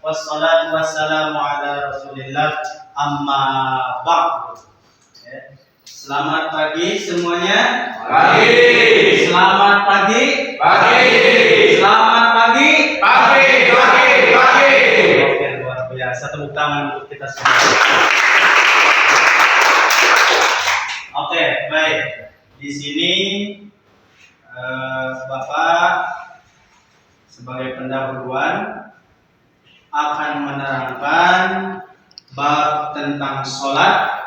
wassalatu wassalamu ala Rasulillah, amma ba'du. Selamat pagi semuanya. Pagi. Selamat pagi. Pagi. Selamat pagi. Pagi. Oke, luar biasa, tepuk tangan untuk kita semua. Oke, baik. Di sini Bapak sebagai pendahuluan akan menerangkan bab tentang sholat.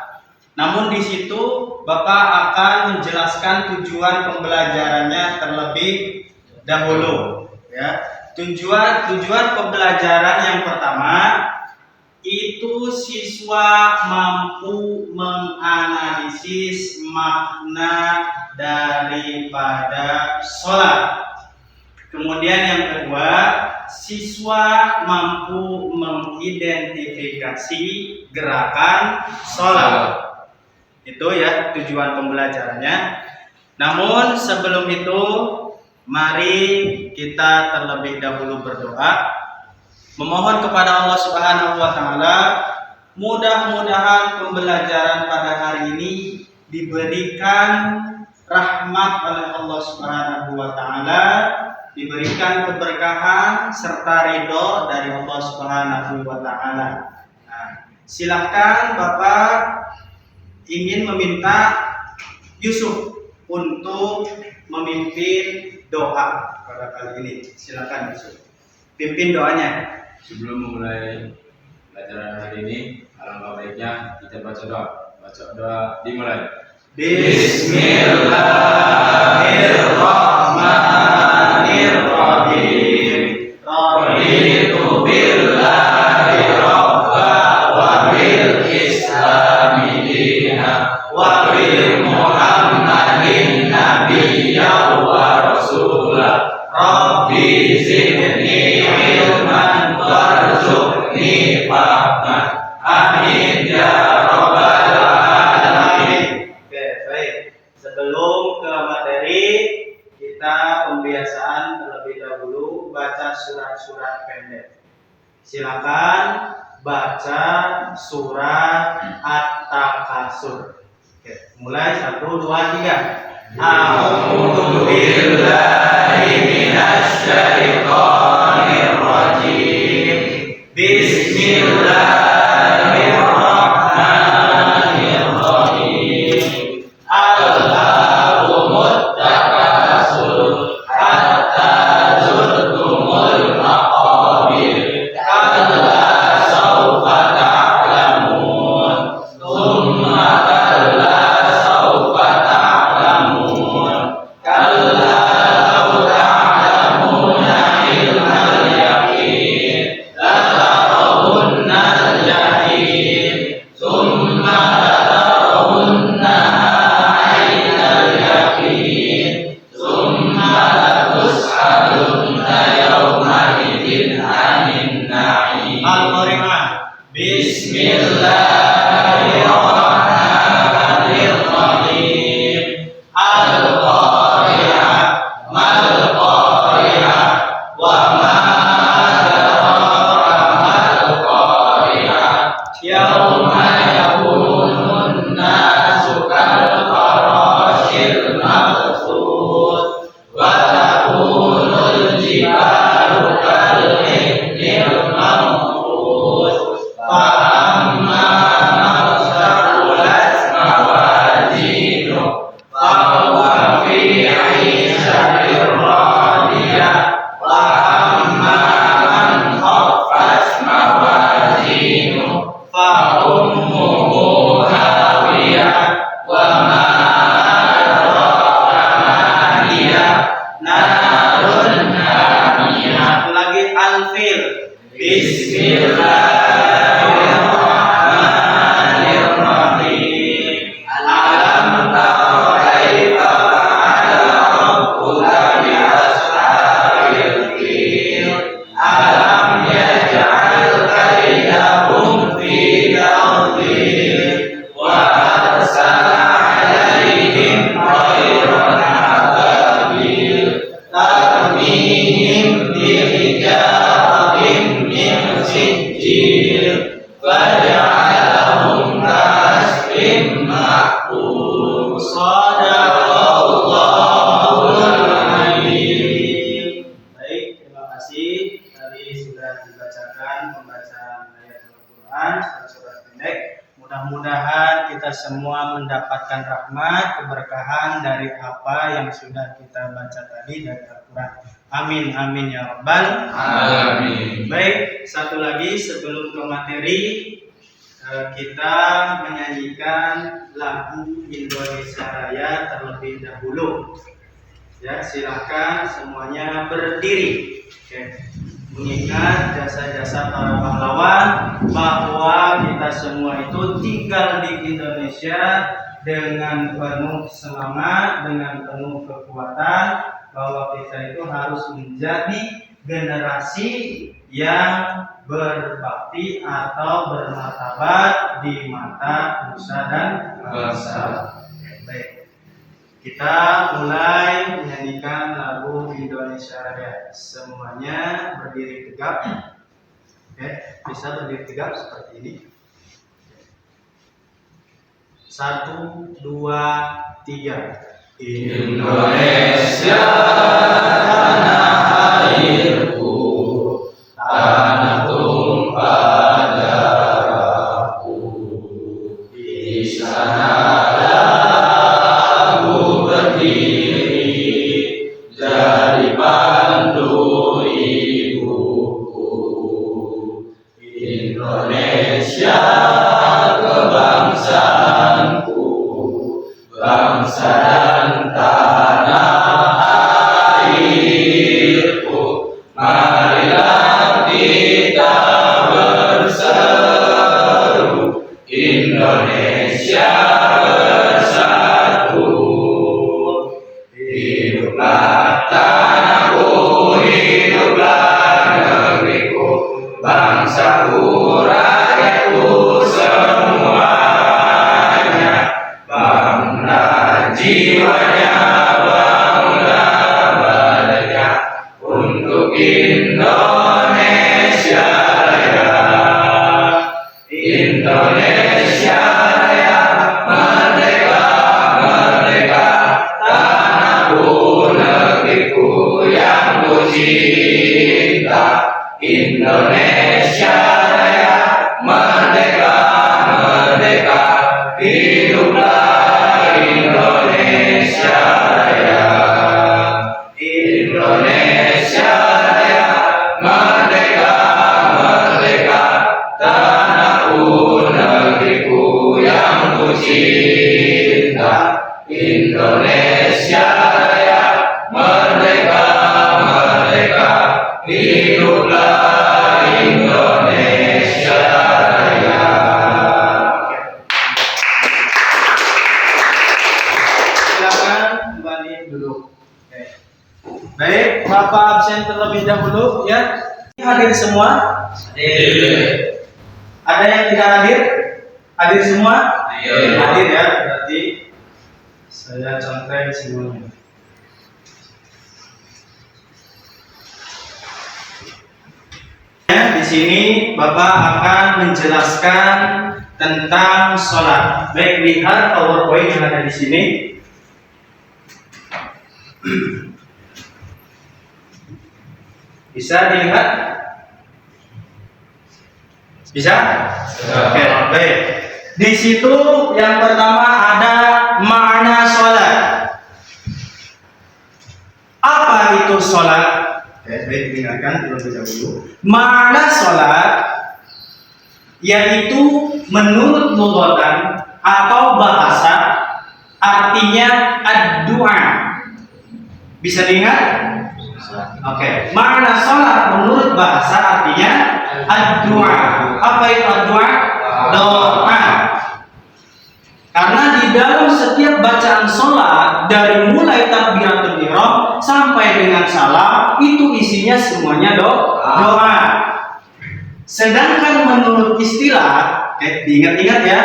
Namun di situ Bapak akan menjelaskan tujuan pembelajarannya terlebih dahulu. Ya, tujuan pembelajaran yang pertama itu siswa mampu menganalisis makna daripada sholat. Kemudian yang kedua, siswa mampu mengidentifikasi gerakan sholat. Itu ya tujuan pembelajarannya. Namun sebelum itu, mari kita terlebih dahulu berdoa, memohon kepada Allah Subhanahu wa taala, mudah-mudahan pembelajaran pada hari ini diberikan rahmat oleh Allah Subhanahu wa taala, diberikan keberkahan serta ridho dari Allah Subhanahu wa taala. Nah, silakan Bapak ingin meminta Yusuf untuk memimpin doa pada kali ini. Silakan Yusuf, pimpin doanya. Sebelum memulai pelajaran hari ini, alangkah baiknya kita baca doa. Baca doa dimulai. Bismillahirrahmanirrahim. Raditu billahi rabba wa bil islami dina wa bil muhammadin nabiyya wa rasulah. Rabbi zidni ilman warzuqni fahman. Amin ya rabbal alamin. Oke, baik. Sebelum ke materi, kita pembiasaan terlebih dahulu baca surat-surat pendek. Silakan baca surat At-Takasur. Oke, mulai 1, 2, 3. A'udzu billahi minasy syaithanir rajim. Bismillahirrahmanirrahim. Alhaakumut takasur hatta zurtumul maqabir. Kalla sawfa ta'lamun. Tsumma kalla sawfa ta'lamun. Kalla law ta'lamuna ilmal yaqin latarawunnal jahim. Tsumma latarawunnaha 'ainal yaqin. Tsumma latus'alunna yawma'idin 'anin na'im. Al-Qari'ah. Bismillahirrahmanirrahim. Al-Qari'ah. Mal-Qari'ah. Wa ma adraka mal-Qari'ah. Yauma yakunun nasu kal-farashil mabthus. Wa takunul jibalu kal-ihnil manfus. Fa amma man thaqulat mawazinuhu fa huwa fi 'ishatin radiyah. Wa amma man khaffat mawazinuhu fa ummuhu hawiyah. Wa ma adraka ma hiya narun hamiyah. Lagi Al-Fil. Bismillahirrahmanirrahim. Alam tara kaifa fa'ala rabbuka bi ashabil fil. Alam yaj'al kaidahum fi tadlil. Wa arsala 'alaihim tayran ababil. Tarmihim bi hijaratin min sijil. mudah-mudahan kita semua mendapatkan rahmat, keberkahan dari apa yang sudah kita baca tadi dari Al-Quran. Amin, amin ya Rabbal Alamin. Baik, satu lagi sebelum ke materi, kita menyanyikan lagu Indonesia Raya terlebih dahulu. Ya, silakan semuanya berdiri. Oke. Mengingat jasa-jasa para pahlawan bahwa kita semua itu tinggal di Indonesia dengan penuh semangat, dengan penuh kekuatan, bahwa kita itu harus menjadi generasi yang berbakti atau bermartabat di mata nusa dan bangsa. Baik. Kita mulai menyanyikan lagu Indonesia Raya. Semuanya berdiri tegap. Oke, bisa berdiri tegap seperti ini. 1, 2, 3. Indonesia tanah airku, tanah tumpah darahku. Di sanalah aku berdiri, jadi pandu ibuku. Indonesia kebangsaanku, bangsa dan tanah airku. Marilah kita berseru, Indonesia bersatu. Hiduplah tanahku, hiduplah negeriku, bangsaku, rakyatku semuanya. Bangga jiwanya, bangga badannya untuk Indonesia Raya. Indonesia Raya, merdeka, merdeka, tanahku, negeriku yang ku cinta. Indonesia Raya, merdeka, merdeka, hiduplah Indonesia Raya. Indonesia Raya, merdeka, merdeka, tanahku, negeriku yang ku cinta. Indonesia Raya, merdeka, merdeka, hiduplah Indonesia Raya. Silakan kembali duduk. Oke. Baik, Bapak absen terlebih dahulu ya. Hadir semua? Hadir. Ada yang tidak hadir? Hadir semua? Hadir. Hadir ya, berarti saya contoh semuanya. Di sini Bapak akan menjelaskan tentang sholat. Baik, lihat PowerPoint yang ada di sini. Bisa dilihat? Bisa? Oke, baik. Di situ yang pertama ada makna sholat. Apa itu sholat? Baik, dengarkan terlebih dahulu. Makna sholat yaitu menurut lughatan atau bahasa artinya ad-du'a. Bisa diingat? Oke. Makna sholat menurut bahasa artinya ad-du'a. Apa itu ad-du'a? Doa. Karena di dalam setiap bacaan sholat dari mulai takbiratul ihram sampai dengan salam itu isinya semuanya doa. Sedangkan menurut istilah, diingat-ingat ya,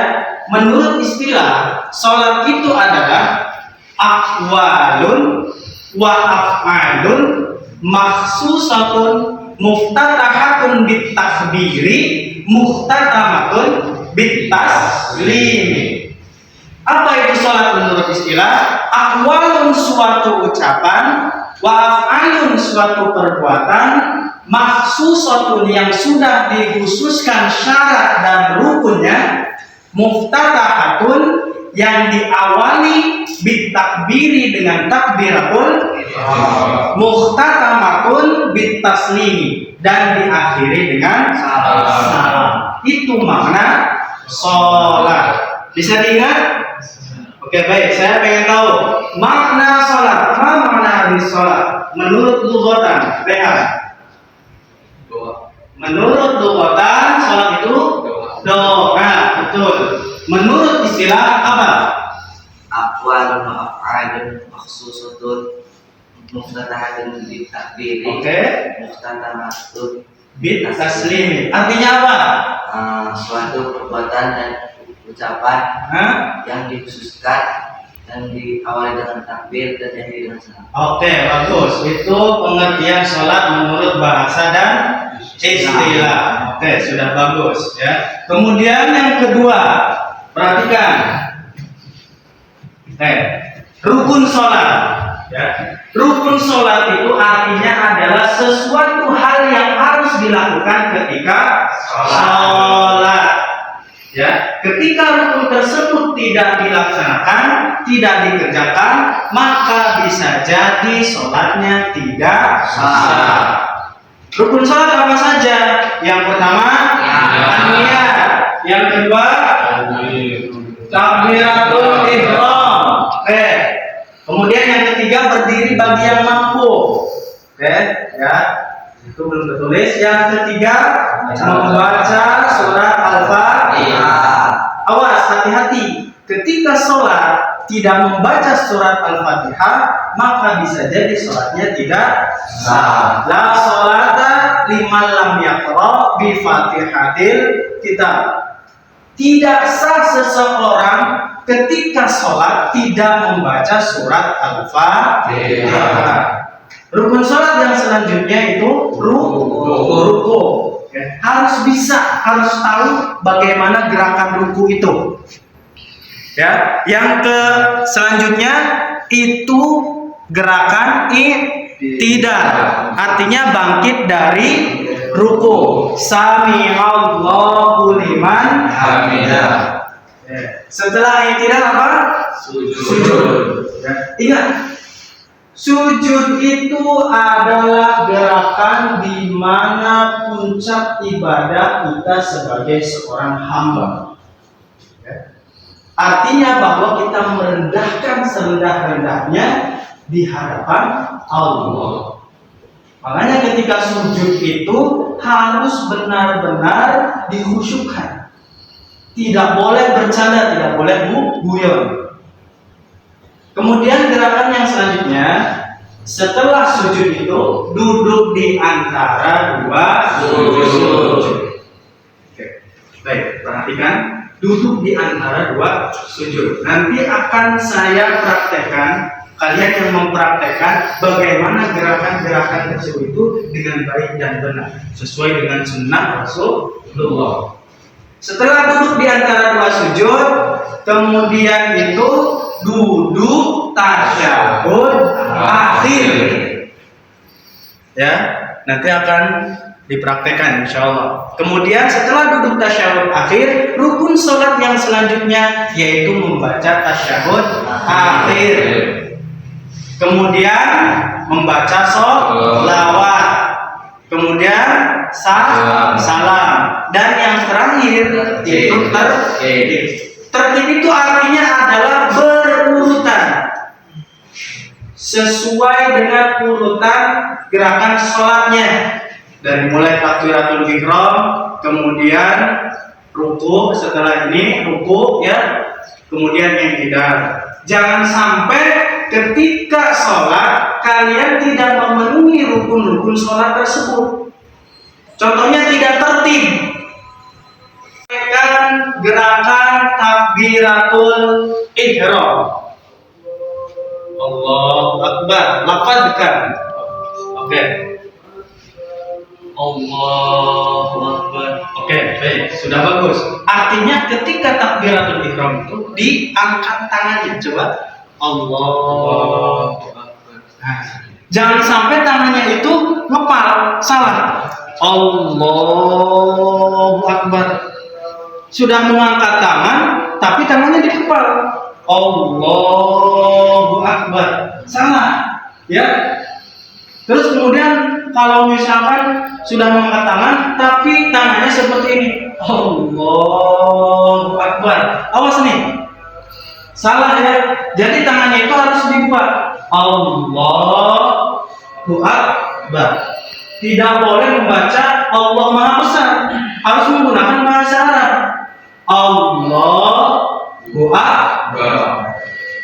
menurut istilah sholat itu adalah aqwalun wa af'alun makhsusatun muftatahatun bitakbiri muhtatamatun bitaslimi. Apa itu sholat menurut istilah? Aqwalun suatu ucapan, wa af'alun suatu perbuatan, makhsusatun yang sudah dikhususkan syarat dan rukunnya, Muftatahatun yang diawali bitakbiri dengan takbiratul ihram. Muhtatamatun bitaslimi dan diakhiri dengan salam. Itu makna sholat. Bisa diingat? Oke, baik. Saya pengen tahu makna sholat. Apa makna arti sholat? Menurut lughatan, Rehan. Menurut lughatan, sholat itu doa. Betul. Menurut istilah apa? Aqwalun wa af'alun makhsusatun muftatahatun bitakbiri. Oke. Muftatamatun Bitaslimi. Artinya apa? Suatu perbuatan dan ucapan yang dikhususkan dan diawali dengan takbir dan diakhiri dengan salam. Oke, bagus. Itu pengertian sholat menurut bahasa dan istilah. Oke, sudah bagus ya. Kemudian yang kedua, perhatikan. Rukun sholat. Ya. Rukun sholat itu artinya adalah sesuatu hal yang harus dilakukan ketika sholat. Ya, ketika rukun tersebut tidak dilaksanakan, tidak dikerjakan, maka bisa jadi sholatnya tidak sah. Rukun sholat apa saja? Yang pertama, niat. Yang kedua, takbiratul ihram. Kemudian yang ketiga, berdiri bagi yang mampu. Ya. Itu belum tertulis. Yang ketiga, membaca surat Al-Fatihah. Awas, hati-hati. Ketika sholat tidak membaca surat Al-Fatihah, maka bisa jadi sholatnya tidak sah. La sholata liman lam yaqra bi Fatihatil kitab. Tidak sah seseorang ketika sholat tidak membaca surat Al-Fatihah. Rukun sholat yang selanjutnya itu ruku. Harus bisa, harus tahu bagaimana gerakan ruku itu. Ya, yang selanjutnya itu gerakan i'tidal. Artinya bangkit dari ruku. Sami'allahu liman hamidah. Setelah i'tidal apa? Sujud. Ingat, sujud itu adalah gerakan di mana puncak ibadah kita sebagai seorang hamba. Artinya bahwa kita merendahkan serendah-rendahnya di hadapan Allah. Makanya ketika sujud itu harus benar-benar dikhusyukkan. Tidak boleh bercanda, tidak boleh guyon. Kemudian gerakan yang selanjutnya, setelah sujud itu duduk di antara dua sujud. Oke, baik, perhatikan. Duduk di antara dua sujud. Nanti akan saya praktekkan, kalian yang mempraktekkan bagaimana gerakan-gerakan tersebut itu dengan baik dan benar sesuai dengan sunnah Rasulullah. Setelah duduk di antara dua sujud, kemudian itu duduk tasyahud akhir. Ya, nanti akan dipraktekkan insyaallah. Kemudian setelah duduk tasyahud akhir, rukun sholat yang selanjutnya yaitu membaca tasyahud akhir. Kemudian membaca sholawat. Kemudian salam. Dan yang terakhir itu tertib. Tertib itu artinya adalah berurutan sesuai dengan urutan gerakan sholatnya. Dari mulai takbiratul ihram, kemudian ruku, setelah ini ruku ya, kemudian i'tidal. Jangan sampai ketika sholat kalian tidak memenuhi rukun-rukun sholat tersebut. Contohnya tidak tertib. Gerakan takbiratul ihram. Allahu Akbar. Lafadzkan. Oke. Allahu Akbar. Oke, baik, sudah bagus. Artinya ketika takbiratul ihram itu diangkat tangannya, coba. Allahu Akbar. Nah, jangan sampai tangannya itu ngepal, salah. Allahu Akbar. sudah mengangkat tangan, tapi tangannya di kepala. Allahu Akbar. Salah. Ya. Terus kemudian kalau misalkan sudah mengangkat tangan, tapi tangannya seperti ini. Allahu Akbar. Awas nih. Salah ya. Jadi tangannya itu harus dibuat. Allahu Akbar. Tidak boleh membaca Allah Maha Besar. Harus menggunakan bahasa Arab. Allahu Akbar.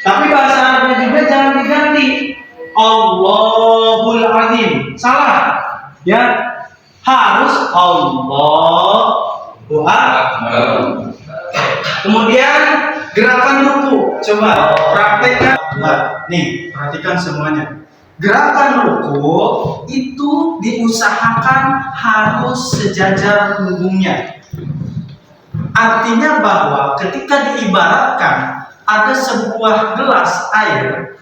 Tapi bahasa Arabnya juga jangan diganti. Allahul Azim. Salah. Ya. Harus Allahu Akbar. Kemudian gerakan ruku. Coba praktekkan. Nih, perhatikan semuanya. Gerakan ruku itu diusahakan harus sejajar punggungnya. Artinya bahwa ketika diibaratkan ada sebuah gelas air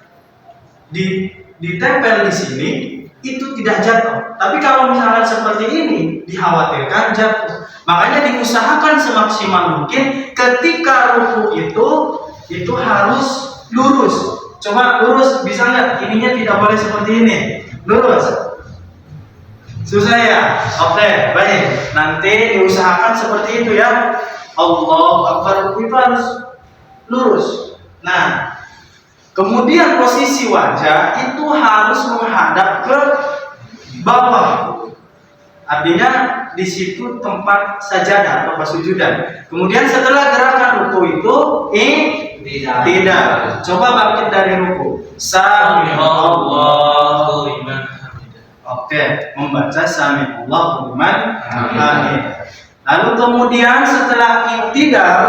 ditempel di sini, itu tidak jatuh. Tapi kalau misalnya seperti ini, dikhawatirkan jatuh. Makanya diusahakan semaksimal mungkin ketika ruku itu harus lurus. Coba lurus, bisa nggak? Ininya tidak boleh seperti ini. Lurus. Susah ya? Oke, baik. Nanti diusahakan seperti itu ya. Allahu Akbar itu harus lurus. Nah, kemudian posisi wajah itu harus menghadap ke bawah. Artinya di situ tempat sajadah atau sujudan. Kemudian setelah gerakan ruku itu tidak. Coba bangkit dari ruku. Sami Allahu liman hamidah. Oke, membaca Sami Allahu liman hamidah. Lalu kemudian setelah i'tidal,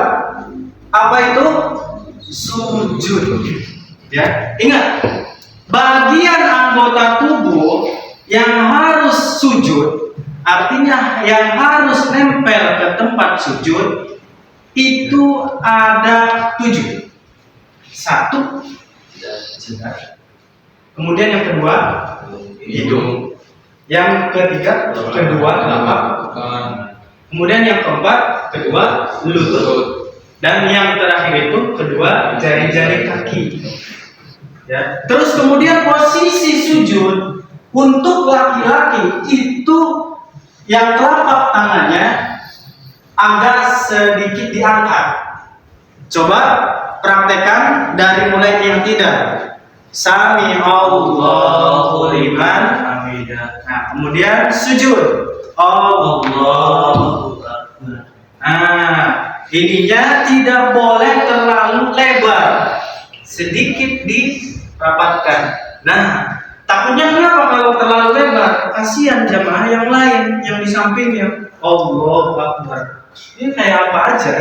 apa itu? Sujud. Ya, ingat, bagian anggota tubuh yang harus sujud, artinya yang harus nempel ke tempat sujud, itu ada 7. 1, kemudian yang kedua hidung, yang ketiga kedua telapak, kemudian yang keempat kedua lutut, dan yang terakhir itu kedua jari-jari kaki. Ya. Terus kemudian posisi sujud untuk laki-laki itu yang telapak tangannya agak sedikit diangkat. Coba praktekkan dari mulai yang tidak. Sami Allahu liman hamidah. Nah, kemudian sujud. Allahu Akbar. Nah, ininya tidak boleh terlalu lebar. Sedikit dirapatkan. Nah, takutnya kenapa kalau terlalu lebar? Kasihan jamaah yang lain yang di sampingnya. Allahu Akbar. Ini kayak apa aja?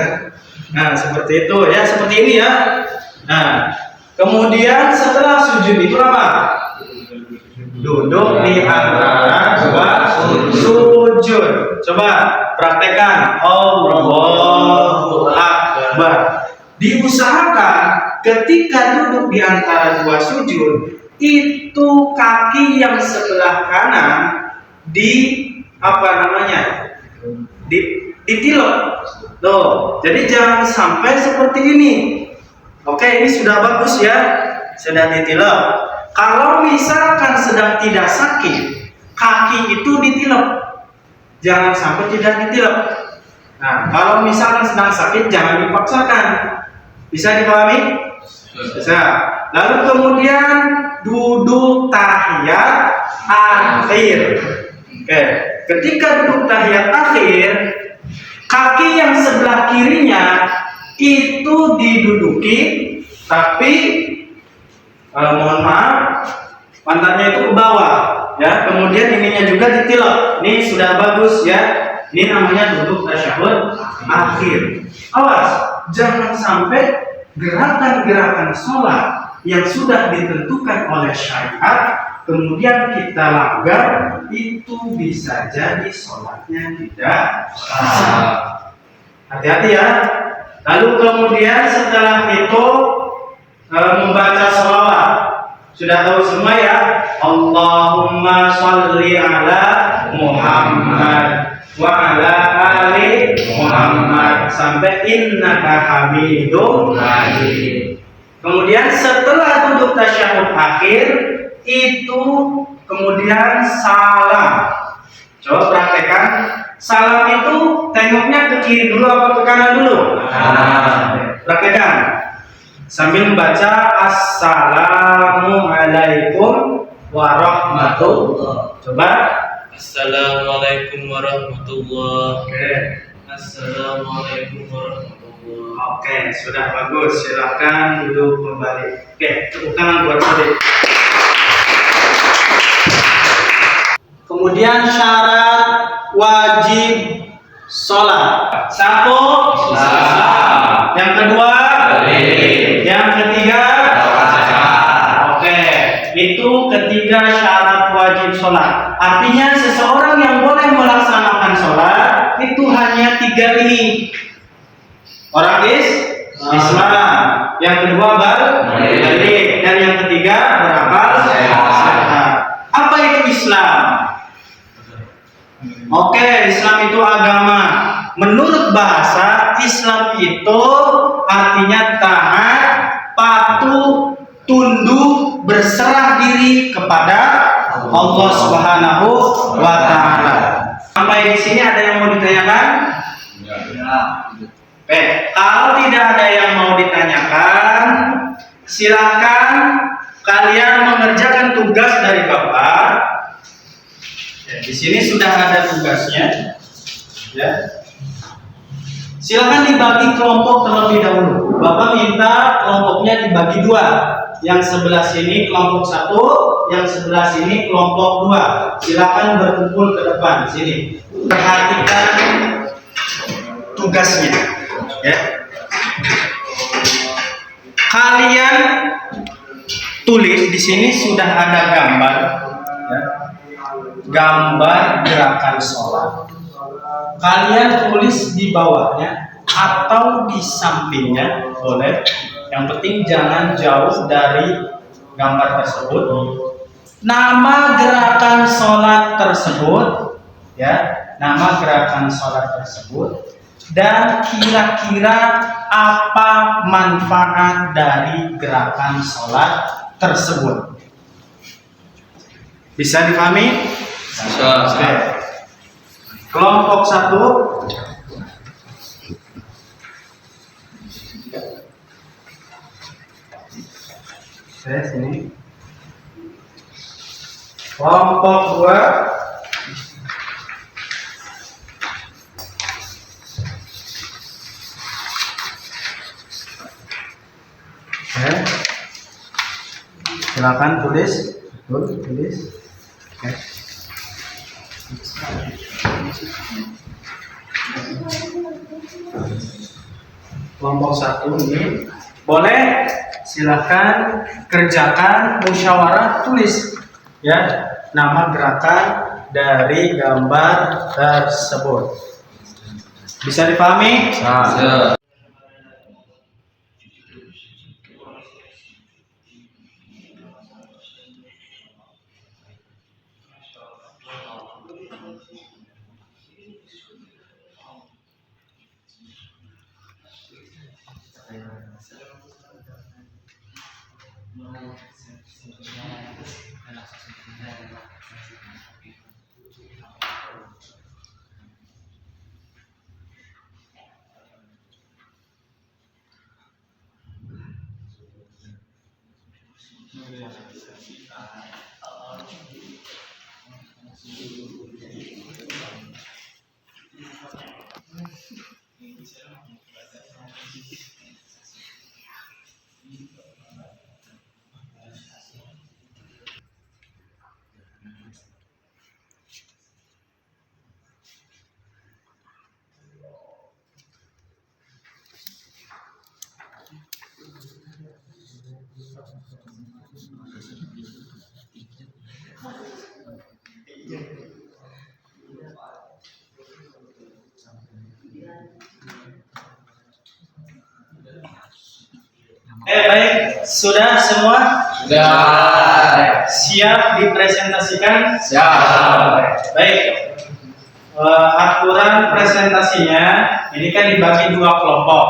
Nah, seperti itu ya, seperti ini ya. Nah, kemudian setelah sujud itu apa? Duduk di antara dua sujud. Coba praktekkan. Allahu Akbar. Diusahakan ketika duduk di antara dua sujud, itu kaki yang sebelah kanan ditilep. Tuh, jadi jangan sampai seperti ini. Oke, ini sudah bagus ya. Sudah ditilep. Kalau misalkan sedang tidak sakit, kaki itu ditilep. Jangan sampai tidak ditilep. Nah, kalau misalkan sedang sakit, jangan dipaksakan. Bisa dipahami? Bisa. Lalu kemudian duduk tahiyat akhir. Oke, ketika duduk tahiyat akhir, kaki yang sebelah kirinya itu diduduki, tapi mohon maaf, pantatnya itu ke bawah, ya. Kemudian ininya juga ditilep. Ini sudah bagus ya. Ini namanya duduk tasyahud akhir. Awas, jangan sampai gerakan-gerakan sholat yang sudah ditentukan oleh syariat kemudian kita langgar, itu bisa jadi sholatnya tidak sah. Hati-hati ya. Lalu kemudian setelah itu membaca sholawat. Sudah tahu semua ya. Allahumma sholli ala Muhammad wa ala ali Muhammad. sampai innaka hamidum majid. Kemudian setelah duduk tasyahud akhir itu kemudian salam. Coba praktekkan. Salam itu tengoknya ke kiri dulu apa ke kanan dulu? Praktekkan. Sambil membaca Assalamualaikum warahmatullah. Coba. Assalamualaikum warahmatullahi. Oke. Assalamualaikum warahmatullahi. Oke, sudah bagus. Silakan duduk kembali. Oke, tepuk tangan buat Sodik. Kemudian syarat wajib sholat. Satu, salam. Yang kedua, yang ketiga, oke, itu ketiga syarat wajib sholat. Artinya seseorang yang boleh melaksanakan sholat itu hanya tiga ini. Orang Islam, yang kedua balik, dan yang ketiga berakal sehat. Apa itu Islam? Oke, Islam itu agama. Menurut bahasa, Islam itu artinya taat, patuh, tunduk, berserah diri kepada Allah Subhanahu wa Ta'ala. Sampai di sini ada yang mau ditanyakan? Kalau tidak ada yang mau ditanyakan, silakan kalian mengerjakan tugas dari Bapak. Di sini sudah ada tugasnya. Ya. Silakan dibagi kelompok terlebih dahulu. Bapak minta kelompoknya dibagi dua. Yang sebelah sini kelompok satu, yang sebelah sini kelompok dua. Silakan berkumpul ke depan sini. Perhatikan tugasnya. Ya. Kalian tulis di sini sudah ada gambar. Ya. Gambar gerakan sholat. Kalian tulis di bawahnya atau di sampingnya boleh. Yang penting jangan jauh dari gambar tersebut. Nama gerakan sholat tersebut, ya, nama gerakan sholat tersebut, dan kira-kira apa manfaat dari gerakan sholat tersebut. Bisa dipahami? Oke. Kelompok satu. Oke, sini. Kelompok dua. Oke. Silakan tulis. Tulis. Oke. Kelompok satu ini boleh silakan kerjakan musyawarah tulis ya nama gerakan dari gambar tersebut. Bisa dipahami? Baik, sudah semua? Sudah. Siap dipresentasikan? Siap. Baik. aturan presentasinya ini kan dibagi dua kelompok.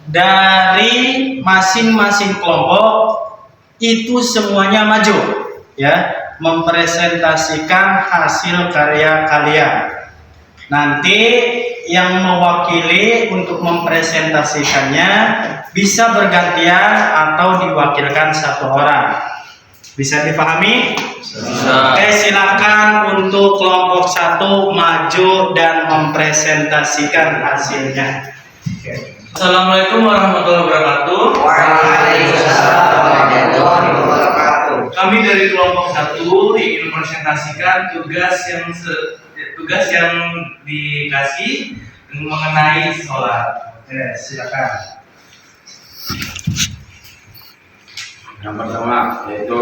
Dari masing-masing kelompok itu semuanya maju, ya, mempresentasikan hasil karya kalian. Nanti yang mewakili untuk mempresentasikannya bisa bergantian atau diwakilkan satu orang. Bisa dipahami? Bisa. Oke, silakan untuk kelompok 1 maju dan mempresentasikan hasilnya. Oke. Assalamualaikum warahmatullahi wabarakatuh. Waalaikumsalam warahmatullahi wabarakatuh. Kami dari kelompok 1 ingin mempresentasikan tugas yang dikasih mengenai sholat. Oke, silakan. Yang pertama yaitu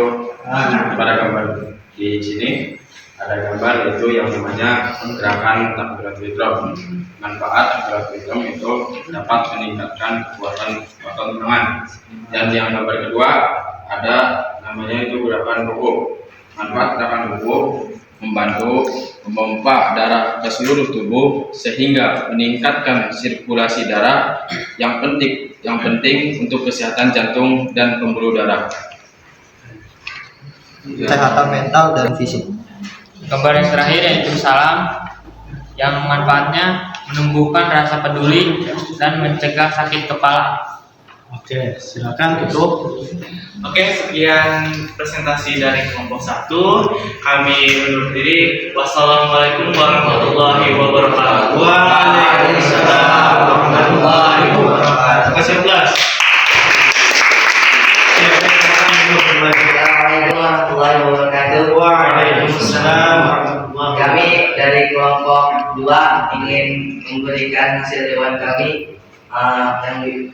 pada gambar di sini ada gambar yaitu yang namanya gerakan takbiratul ihram. Manfaat takbiratul ihram itu dapat meningkatkan kekuatan otot tangan. Dan yang gambar kedua ada namanya itu gerakan ruku. Manfaat gerakan ruku membantu memompa darah ke seluruh tubuh sehingga meningkatkan sirkulasi darah yang penting untuk kesehatan jantung dan pembuluh darah. Kesehatan mental dan fisik. Gambar yang terakhir yaitu salam yang manfaatnya menumbuhkan rasa peduli dan mencegah sakit kepala. Oke, silakan tutup. Oke, sekian presentasi dari kelompok 1. Kami undur diri. Wassalamualaikum warahmatullahi wabarakatuh. Waalaikumsalam warahmatullahi wabarakatuh. Kasih kelas. Assalamualaikum warahmatullahi wabarakatuh. Waalaikumsalam warahmatullahi wabarakatuh. Kami dari kelompok 2 ingin memberikan hasil dewan kami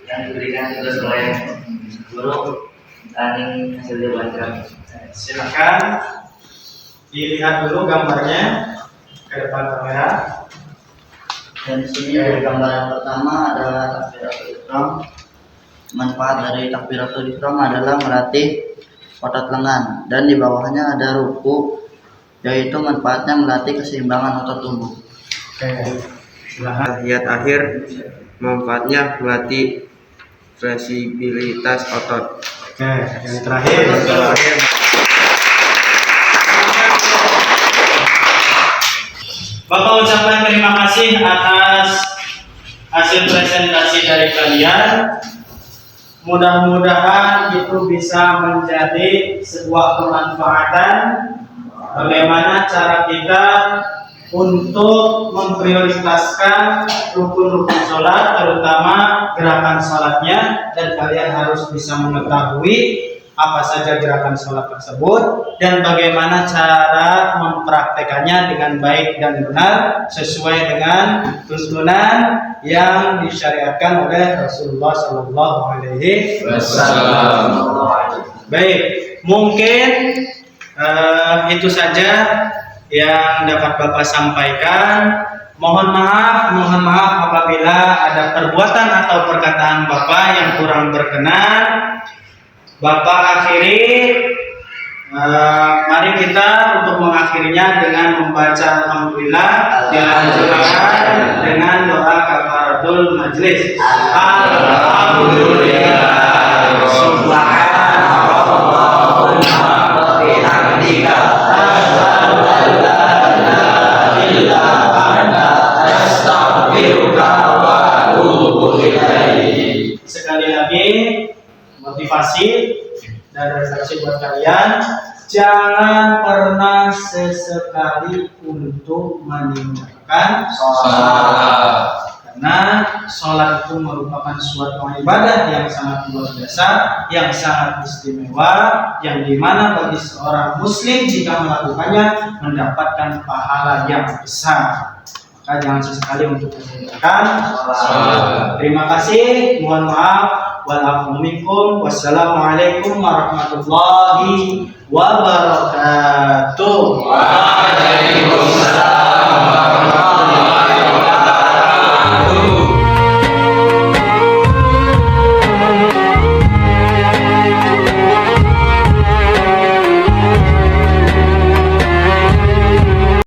yang diberikan tugas oleh guru dan ini hasil dewan kami. Silakan dilihat dulu gambarnya ke depan kamera. Dan di sini dari gambar yang pertama adalah takbiratul ihram. Manfaat dari takbiratul ihram adalah melatih otot lengan, dan di bawahnya ada ruku, yaitu manfaatnya melatih keseimbangan otot tubuh. Oke, silakan. Tahiyat akhir manfaatnya melatih fleksibilitas otot. Oke, yang terakhir. Bapak ucapkan terima kasih atas hasil presentasi dari kalian. Mudah-mudahan itu bisa menjadi sebuah kemanfaatan bagaimana cara kita untuk memprioritaskan rukun-rukun sholat, terutama gerakan sholatnya, dan kalian harus bisa mengetahui apa saja gerakan sholat tersebut dan bagaimana cara mempraktekannya dengan baik dan benar sesuai dengan tuntunan yang disyariatkan oleh Rasulullah Sallallahu Alaihi Wasallam. Baik, mungkin itu saja yang dapat Bapak sampaikan. Mohon maaf apabila ada perbuatan atau perkataan Bapak yang kurang berkenan. Bapak akhiri, mari kita untuk mengakhirinya dengan membaca alhamdulillah, dilanjutkan dengan doa kafaratul majlis. Alhamdulillah. Subhanallahumma wa bihamdika asyhadu an la ilaha illa anta astaghfiruka wa atubu ilaik. Sekali lagi motivasi dan refleksi buat kalian, jangan pernah sesekali untuk meninggalkan sholat, karena sholat itu merupakan suatu ibadah yang sangat luar biasa, yang sangat istimewa, yang dimana bagi seorang muslim jika melakukannya mendapatkan pahala yang besar. Maka jangan sesekali untuk meninggalkan sholat. Terima kasih, mohon maaf. Waalaikumsalam. Wassalamualaikum warahmatullahi wabarakatuh. Waalaikumsalam.